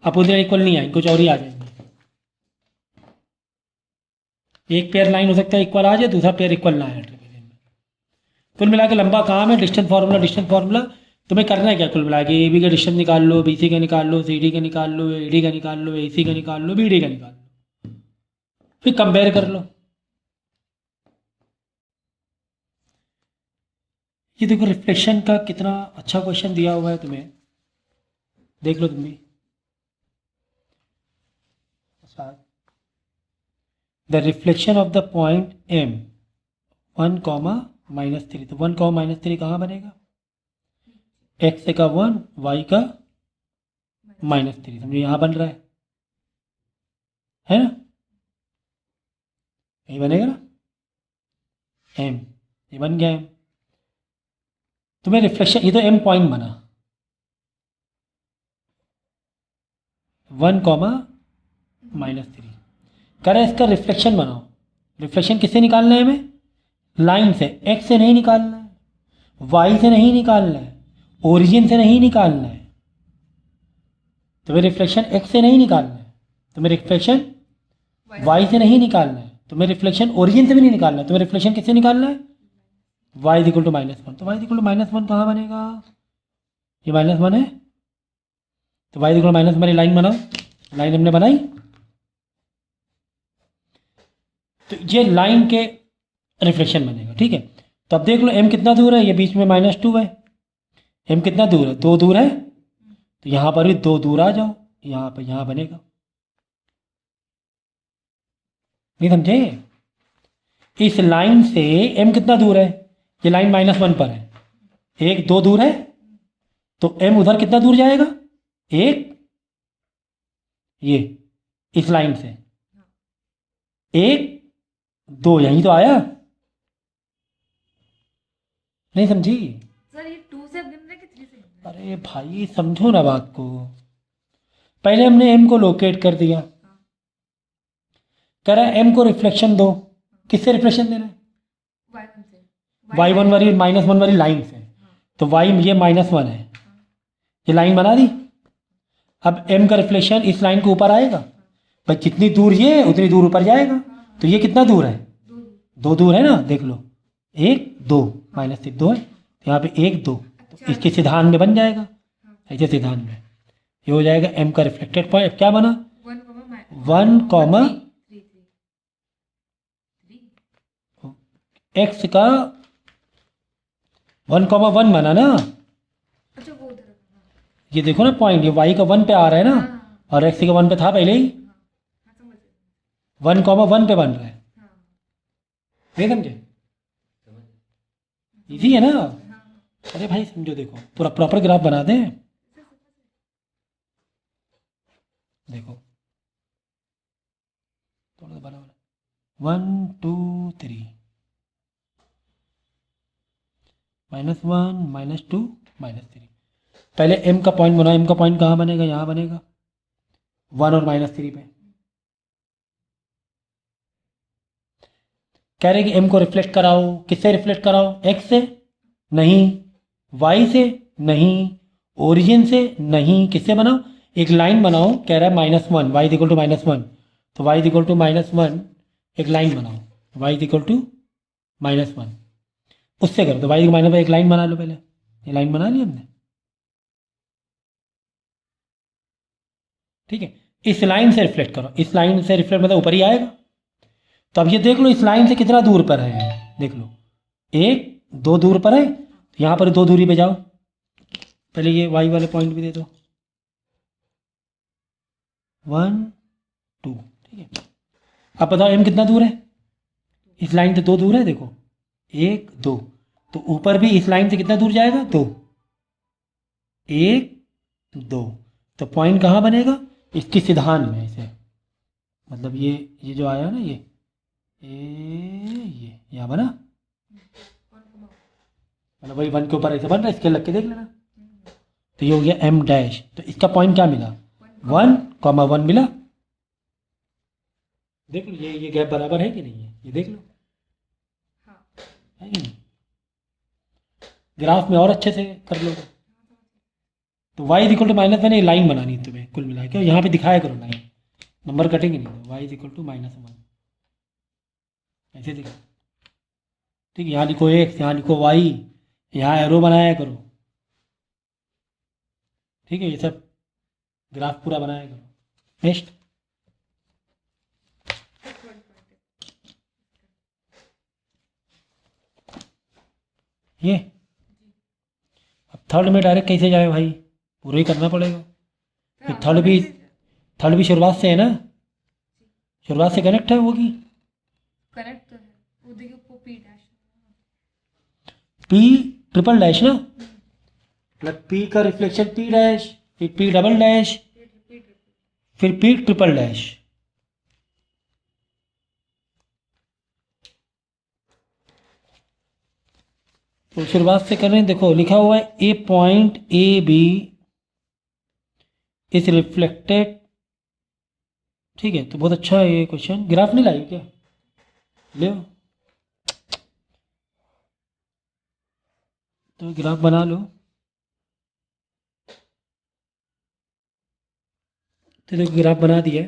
opposite line equal नहीं आएंगे, कुछ और ही आ जाएंगे। एक पेयर लाइन हो सकता है इक्वल आ जाए, दूसरा पेयर इक्वल ना आए ट्रेपेजियम में। कुल मिला के लंबा काम है, डिस्टेंस फार्मूला तुम्हें करना है क्या, कुल मिला के ए बी का डिस्टेंस निकाल लो, बी सी का निकाल लो, सी डी का निकाल लो, ए डी का निकाल लो, ए सी का निकाल लो, बी डी का निकाल लो, फिर कंपेयर कर लो। ये देखो रिफ्लेक्शन का कितना अच्छा क्वेश्चन दिया हुआ है तुम्हें, देख लो तुम भी। The reflection of the point M 1, -3, तो 1, -3 कहाँ बनेगा, एक्स का 1, वाई का -3, समझो यहाँ बन रहा है ना, यही बनेगा ना, एम, ये बन गया एम। तुम्हें रिफ्लेक्शन, ये तो एम पॉइंट बना, 1 कॉमा -3। कह रहा है इसका रिफ्लेक्शन बनाओ। रिफ्लेक्शन किससे निकालना है हमें? लाइन से। एक्स से नहीं निकालना है, वाई से नहीं निकालना है, ओरिजिन से नहीं निकालना है। तुम्हें रिफ्लेक्शन एक्स से नहीं निकालना है, तुम्हें रिफ्लेक्शन वाई से नहीं निकालना है, तुम्हें रिफ्लेक्शन ओरिजिन से भी नहीं निकालना है, तुम्हें रिफ्लेक्शन किससे निकालना है? y equal to -1। तो y इक्वल टू -1 कहाँ बनेगा? ये -1 है, तो y इक्वल -1 वाली लाइन बनाओ। लाइन हमने बनाई, तो ये लाइन के रिफ्लेक्शन बनेगा। ठीक है, तो अब देख लो m कितना दूर है, ये बीच में -2 है। m कितना दूर है? 2 दूर है, तो यहाँ पर भी 2 दूर आ जाओ, यहाँ पर यहाँ बनेगा। नहीं समझे? इस लाइन से m कितना दूर है? ये लाइन -1 पर है, 1 2 दूर है, तो m उधर कितना दूर जाएगा? 1, ये इस लाइन से 1 2, यहीं तो आया। नहीं समझी? सर ये 2 से गिन रहे कि 3 से गिन रहे? अरे भाई समझो ना बात को। पहले हमने m को लोकेट कर दिया, कह रहा है m को रिफ्लेक्शन दो। किससे रिफ्लेक्शन देना है? y1 से। y1 वाली -1 वाली लाइन से। तो y ये -1 है, ये लाइन बना दी। अब m का रिफ्लेक्शन इस लाइन के ऊपर आएगा, भाई जितनी दूर ये उतनी दूर ऊपर जाएगा। तो ये कितना दूर है? 2 दूर है ना, देख लो 1 2 -3 2 है, तो यहाँ पे 1 2, तो इसके सिद्धांत में बन जाएगा। ऐसे सिद्धांत में ये हो जाएगा m का रिफ्लेक्टेड पॉइंट क्या बना? 1 कॉमा x का 1 कॉमा 1 बना ना। अच्छा वो उधर। ये देखो ना पॉइंट, ये y का 1 पे आ रहा है ना, और x का 1 पे था पहले ही। समझ गए। 1 कॉमा 1 पे बन रहा है। हाँ नहीं समझे? इजी है ना? अरे भाई समझो, देखो पूरा प्रॉपर ग्राफ बना दें। देखो थोड़ा सा बना 1 2 3 -1 -2 -3। पहले m का पॉइंट बनाओ। m का पॉइंट कहाँ बनेगा? यहाँ बनेगा 1 और -3 पे। कह रहे कि m को रिफ्लेक्ट कराओ। किससे रिफ्लेक्ट कराओ? x से नहीं, y से नहीं, ओरिजिन से नहीं। किससे बनाओ? एक लाइन बनाओ। कह रहा है -1, y इक्वल टू -1, तो y इक्वल टू -1 एक लाइन बनाओ। y इक्वल टू -1 उससे करो, तो y इक्वल एक लाइन बना लो। पहले ये लाइन बना ली हमने। ठीक है, इस लाइन से रिफ्लेक्ट करो। इस लाइन से रिफ्लेक्ट मतलब ऊपर ही आएगा। तो अब ये देख लो इस लाइन से कितना दूर पर है, देख लो 1 2 दूर पर है, तो यहाँ पर 2 दूरी पे जाओ। पहले ये y वाले पॉइंट भी दे दो 1 2। ठीक है, अब बताओ m कितना दूर है? इस लाइन से 2 दूर है, देखो 1 2, तो ऊपर भी इस लाइन से कितना दूर जाएगा? 2 1 2, तो पॉइंट कहाँ बनेगा? इसकी सिद्धांत में। इसे मतलब ये जो आया ना, ये यहाँ बना, मतलब वही 1 के ऊपर ऐसे बन रहा है, इसके लग के देख लेना। तो ये हो गया m डैश। तो इसका पॉइंट क्या मिला? 1 कॉमा 1 मिला। देख लो ये गैप बराबर है कि नहीं है, ये देख लो। हाँ है कि नहीं? ग्राफ में और अच्छे से कर लो। तो y इक्वल टू -1 एक लाइन बनानी है तुम्हें कुल मिला के, यहाँ पे दिखाया करो लाइन, नंबर कटेंगे नहीं। y इक्वल टू -1 ऐसे देखो। ठीक है, यहाँ लिखो x, यहाँ लिखो y, यहाँ एरो बनाया करो। ठीक है, ये सब ग्राफ पूरा बनाया करो। नेक्स्ट ये अब थर्ड में डायरेक्ट कैसे जाए भाई? पूरा ही करना पड़ेगा। फिर थर्ड भी शुरुआत से है ना, शुरुआत से कनेक्ट है वो की करेक्ट तो है। वो देखिए वो P dash p triple dash ना, मतलब p का रिफ्लेक्शन p डैश, फिर p डबल डैश, फिर p ट्रिपल डैश। तो शुरुआत से कर रहे हैं। देखो लिखा हुआ है a point A B is reflected ठीक है, तो बहुत अच्छा है ये क्वेश्चन। ग्राफ नहीं लाई क्या? ले तो ग्राफ बना लो। तो देखो ग्राफ बना दिया है।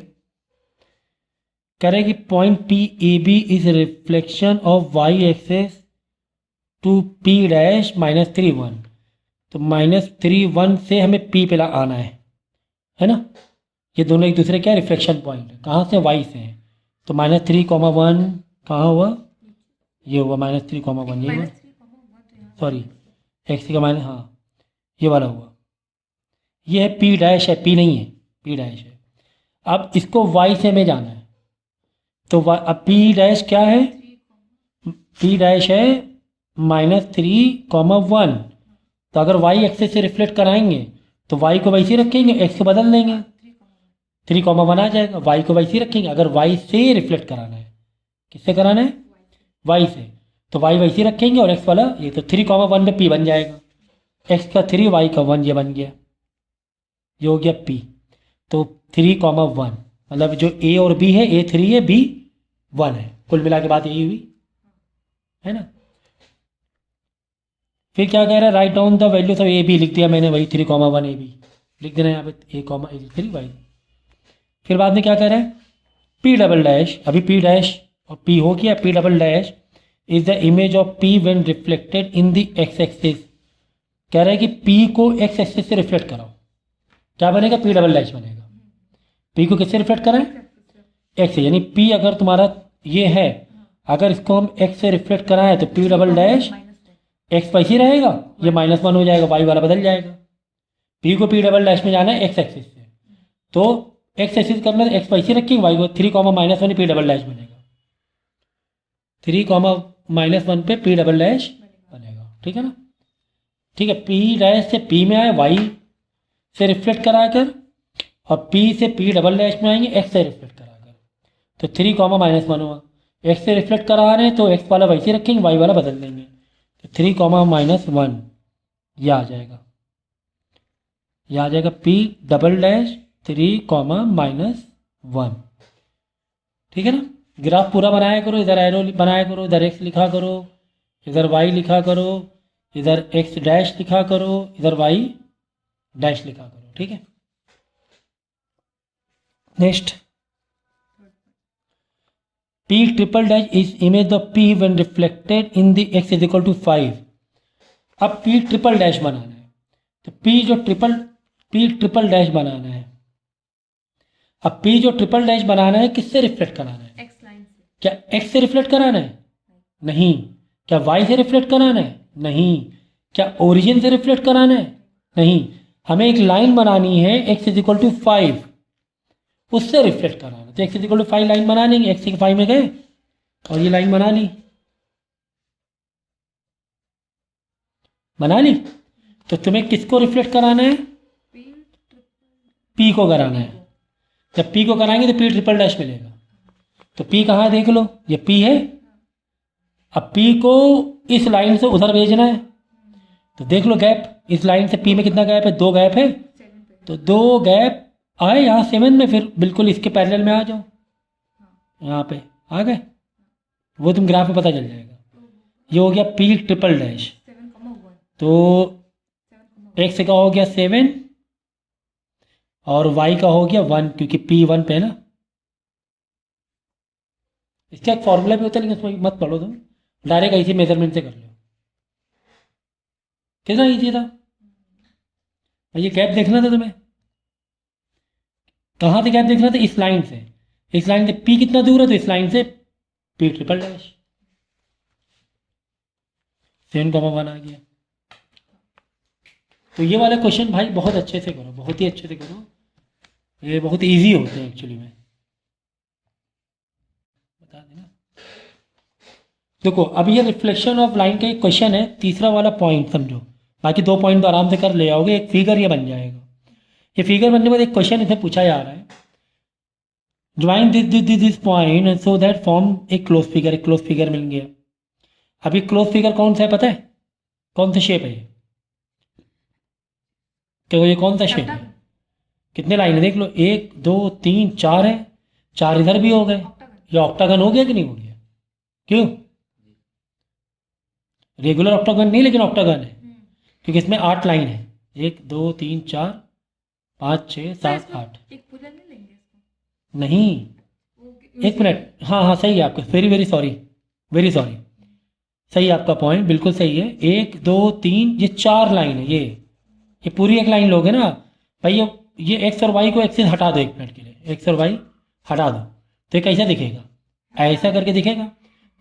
कह रहे हैं कि point P A B is reflection of y axis to P dash -3 1। तो -3 1 से हमें पी पे आना है ना। ये दोनों एक दूसरे क्या रिफ्लेक्शन पॉइंट है, कहाँ से? वाई से है। तो -3, 1 कहाँ हुआ? ये हुआ -3, 1 ये हुआ। सॉरी, एक्स का माइनस, हाँ ये वाला हुआ। ये है पी डैश है, पी नहीं है, पी डैश है। अब इसको वाई से हमें जाना है। तो अब पी डैश क्या है? पी डैश है -3, 1। तो अगर वाई एक्सेस से रिफ्लेक्ट कराएंगे तो वाई को वैसे ही रखेंगे, एक्स को बदल देंगे, 3, 1 आ जाएगा। वाई को वैसे ही रखेंगे अगर वाई से रिफ्लेक्ट कराना है। किससे कराना है? वाई से। तो वाई वैसे ही रखेंगे और एक्स वाला ये, तो 3, 1 पे पी बन जाएगा। एक्स का 3, वाई का 1, ये बन गया, ये हो गया पी। तो 3, 1 मतलब जो ए और बी है, A 3 है, B 1 है। कुल मिला के बात यही हुई है ना। फिर क्या कह रहा है? Right down the values of A B, लिख दिया मैंने वही 3, 1 ए बी लिख देना यहाँ पे, A, 3 वाई। फिर बाद में क्या कह रहा है? पी डबल डैश, अभी पी डैश और पी हो गया, P double dash is the image of P when reflected in the x axis. कह रहा है कि पी को एक्स एक्सिस से रिफ्लेक्ट कराओ, क्या बनेगा? पी डबल डैश बनेगा। पी को किससे रिफ्लेक्ट कराएं? एक्स से। यानी पी अगर तुम्हारा ये है, अगर इसको हम एक्स से रिफ्लेक्ट कराएं तो पी डबल डैश एक्स वैसे ही रहेगा, ये -1 हो जाएगा, वाई वाला बदल जाएगा। पी को पी डबल डैश में जाना है एक्स एक्सिस से, तो एक्स एक्सिस करना है, एक्स वैसे रखेंगे, वाई को 3, -1 पी डबल डैश बनेगा। 3, -1 पे पी डबल डैश बनेगा, ठीक है ना। ठीक है, पी डैश से पी में आए वाई से रिफ्लेक्ट कराकर, और पी से पी डबल डैश में आएंगे एक्स से रिफ्लेक्ट कराकर। तो 3, -1 हुआ। एक्स से रिफ्लेक्ट करा रहे हैं तो एक्स वाला वैसे रखेंगे, वाई वाला बदल देंगे। तो 3, -1 ये आ जाएगा, ये आ जाएगा पी डबल डैश 3, -1। ठीक है ना। ग्राफ पूरा बनाया करो, इधर एरो बनाया करो, इधर एक्स लिखा करो, इधर वाई लिखा करो, इधर एक्स डैश लिखा करो, इधर वाई डैश लिखा करो, ठीक है। Next, P triple dash is image of P when reflected in the x is equal to 5। अब P ट्रिपल डैश बनाना है, तो P ट्रिपल डैश बनाना है। अब P जो ट्रिपल डैश बनाना है किससे रिफ्लेक्ट कराना है? एक्स लाइन से। क्या x से रिफ्लेक्ट कराना है? नहीं। क्या y से रिफ्लेक्ट कराना है? नहीं। क्या ओरिजिन से रिफ्लेक्ट कराना है? नहीं। हमें एक लाइन बनानी है x इज इक्वल टू 5, उससे रिफ्लेक्ट कराना। तो x is equal to 5 line बना लेंगे, x 5 में गए और ये लाइन बना ली, तो तुम्हें किसको रिफ्लेक्ट कराना है? P को कराना है। जब P को कराएंगे तो P ट्रिपल डैश मिलेगा। तो P कहाँ है देख लो, ये P है। अब P को इस लाइन से उधर भेजना है, तो देख लो गैप, इस लाइन से P में कितना गैप है? 2 गैप है। तो 2 गैप आए यहाँ 7 में, फिर बिल्कुल इसके पैरेलल में आ जाओ, यहाँ पे आ गए, वो तुम ग्राफ में पता चल जाएगा। ये हो गया P ट्रिपल डैश। तो एक्स का हो गया 7 और वाई का हो गया 1, क्योंकि P 1 पे है ना। इसका एक फॉर्मूला भी होता है, लेकिन उसमें मत पढ़ो तुम, डायरेक्ट ऐसे मेजरमेंट से कर लो। कितना ईजी था। ये गैप देखना था तुम्हें, कहाँ से गैप देखना था? इस लाइन से। इस लाइन से P कितना दूर है? तो इस लाइन से P ट्रिपल डैश। 7,1 आ गया। तो ये वाला क्वेश्चन भाई बहुत अच्छे से करो, बहुत ही अच्छे से करो, ये बहुत इजी होते हैं एक्चुअली में, बता देना। देखो अब ये रिफ्लेक्शन ऑफ लाइन का एक क्वेश्चन है, तीसरा वाला पॉइंट समझो, बाकी 2 पॉइंट तो आराम से कर ले आओगे, एक फिगर ये बन जाएगा। ये फिगर बनने के बाद एक क्वेश्चन इसे पूछा जा रहा है, join this point so that form एक क्लोज फिगर। एक क्लोज फिगर मिल गया। अभी क्लोज फिगर कौन सा है पता है? कौन सा शेप है ये? तो ये कौन सा शेप है? कितने लाइन है देख लो, 1 2 3 4 है, 4 इधर भी हो गए, ऑक्टागन। ये ऑक्टागन हो गया कि नहीं हो गया? क्यों? रेगुलर ऑक्टागन नहीं, लेकिन ऑक्टागन है, क्योंकि इसमें 8 लाइन है। 1 2 3 4 5 6 7 8। एक पूरा नहीं लेंगे इसको? नहीं, वो 1 मिनट, हाँ हाँ सही है आपका, very very sorry, very sorry, सही है आपका पॉइंट, बिल्कुल सही है। 1 2 3, ये 4 लाइन है, ये पूरी एक लाइन लोगे ना भाई। ये एक्स और वाई को एक से हटा दो, 1 मिनट के लिए एक्स और वाई हटा दो, तो ये कैसा दिखेगा? ऐसा करके दिखेगा,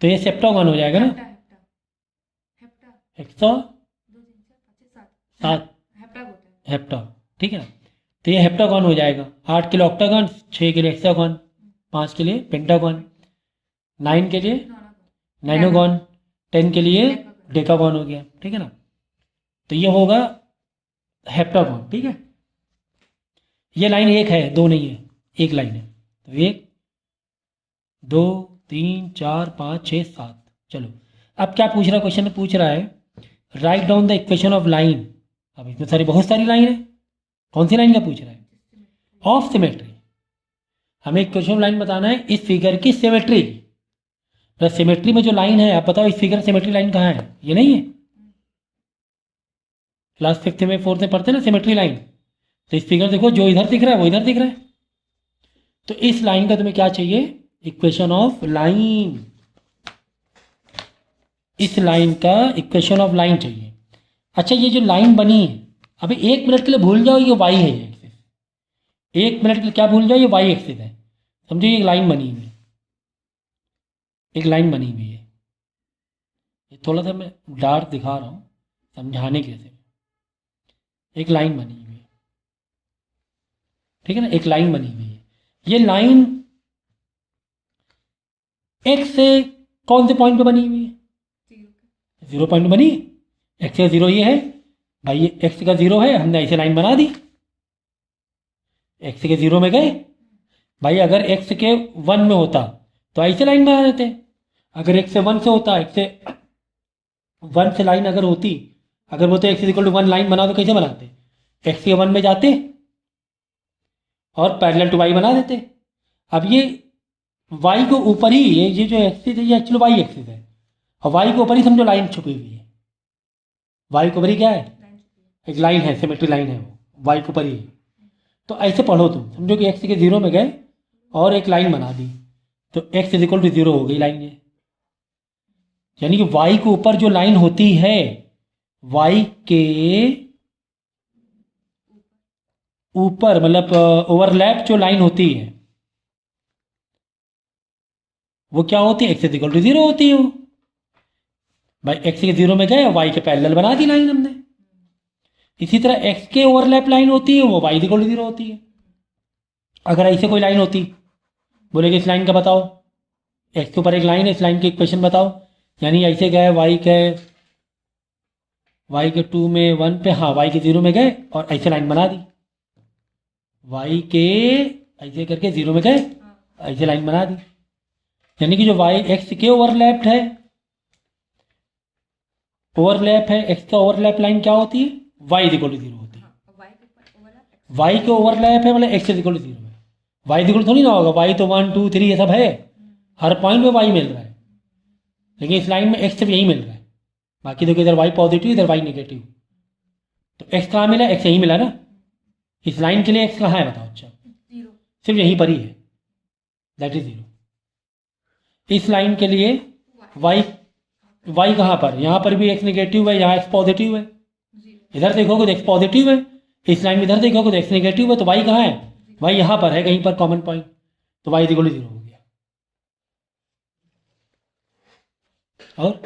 तो ये सेप्टागन हो जाएगा ना। हेप्टा हेप्टा हेप्टा 107 2 3 4 5 6 7 हेप्टा होता है। हेप्टा, ठीक है ना। तो ये हेप्टागन हो जाएगा। 8 के लिए ऑक्टागन, 6 के लिए हेक्सागन, 5 के लिए पेंटागन, 9 के लिए नॉनागन। नाइनोगन, 10 के लिए डेकागन हो गया, ठीक है ना। तो ये होगा हेप्टागन, ठीक है। ये लाइन 1 है, 2 नहीं है, 1 लाइन है। तो 1 2 3 4 5 6 7। चलो, अब क्या पूछ रहा है क्वेश्चन में? पूछ रहा है right down the equation of line. अब इसमें बहुत सारी लाइन है, कौन सी लाइन का पूछ रहा है? Of symmetry. हमें इक्वेशन ऑफ लाइन बताना है इस फिगर की सिमेट्री की। तो सिमेट्री में जो लाइन है, आप बताओ इस फिगर सिमेट्री लाइन कहाँ है? ये नहीं है? क्लास 5th में 4th में पढ़ते हैं ना सिमेट्री लाइन। तो इस फिगर देखो, जो इधर दिख रहा है वो इधर दिख रहा है। तो इस लाइन का तुम्हें क्या चाहिए? Equation of line. इस लाइन का इक्वेशन ऑफ लाइन चाहिए। अच्छा, ये जो लाइन बनी है, अभी 1 मिनट के लिए भूल जाओ ये वाई है, ये एक्सिस। 1 मिनट के लिए क्या भूल जाओ, ये वाई एक्सिस है। समझो ये एक लाइन बनी हुई है, एक लाइन बनी हुई है। ये थोड़ा सा मैं डार्क दिखा रहा हूँ समझाने के लिए। एक लाइन बनी हुई है, ठीक है ना, एक लाइन बनी हुई है। ये लाइन एक्स से कौन से पॉइंट पे बनी हुई है? 0 पॉइंट पे बनी। एक्स का 0 ये है भाई, ये एक्स का 0 है, हमने ऐसे लाइन बना दी। एक्स के 0 में गए भाई। अगर एक्स के 1 में होता तो ऐसे लाइन बना देते। अगर एक्स से 1 से होता, एक्स से 1 से लाइन अगर होती, अगर वो तो एक्स इक्वल टू 1 लाइन बना तो कैसे बनाते? एक्स के 1 में जाते और पैरेलल टू वाई बना देते। अब ये वाई को ऊपर ही, ये जो एक्सिस है ये एक्चुअली वाई एक्सिस है, और वाई के ऊपर ही समझो लाइन छुपी हुई है। वाई के ऊपर ही क्या है? एक लाइन है, सिमेट्री लाइन है, वो वाई के ऊपर ही है। तो ऐसे पढ़ो तुम, समझो कि एक्स के 0 में गए और एक लाइन बना दी, तो एक्स इज इक्वल टू 0 हो गई लाइन ये। यानी कि वाई के ऊपर जो लाइन होती है, वाई के ऊपर मतलब ओवरलैप जो लाइन होती है वो क्या होती है? एक्स इज इक्वल टू 0 होती है वो। भाई एक्स के 0 में गए, वाई के पैरेलल बना दी लाइन हमने। इसी तरह एक्स के ओवरलैप लाइन होती है, वो वाई इक्वल टू 0 होती है। अगर ऐसे कोई लाइन होती, बोलेगे इस लाइन का बताओ, एक्स के ऊपर एक लाइन है, इस लाइन की इक्वेशन बताओ। यानी ऐसे गए वाई के 2 में 1 पे, हाँ वाई के 0 में गए और ऐसे लाइन बना दी। वाई के ऐसे करके 0 में गए, ऐसे लाइन बना दी। यानी कि जो वाई एक्स के ओवरलैप्ड है, एक्स का ओवरलैप लाइन क्या होती है? वाई इक्वल टू 0 होती है। वाई के ओवरलैप है मतलब एक्स इक्वल टू 0 है। वाई इक्वल थोड़ी ना होगा, वाई तो 1 2 3 ये सब है, हर पॉइंट में वाई मिल रहा है, लेकिन इस लाइन में एक्स सिर्फ यही मिल रहा है। बाकी देखो इधर वाई पॉजिटिव, इधर वाई नेगेटिव। तो एक्स कहाँ मिला? एक्स यहीं मिला ना। इस लाइन के लिए एक्स कहाँ है बताओ? अच्छा, सिर्फ यहीं पर ही है, दैट इज 0। इस लाइन के लिए वाई कहाँ पर? यहाँ पर भी एक्स नेगेटिव है, यहाँ एक्स पॉजिटिव है। इधर देखोगे तो एक्स पॉजिटिव है, इस लाइन में इधर देखोगे तो एक्स नेगेटिव है। तो वाई कहाँ है? वाई यहाँ पर है कहीं पर, कॉमन पॉइंट। तो वाई इक्वल टू 0 हो गया। और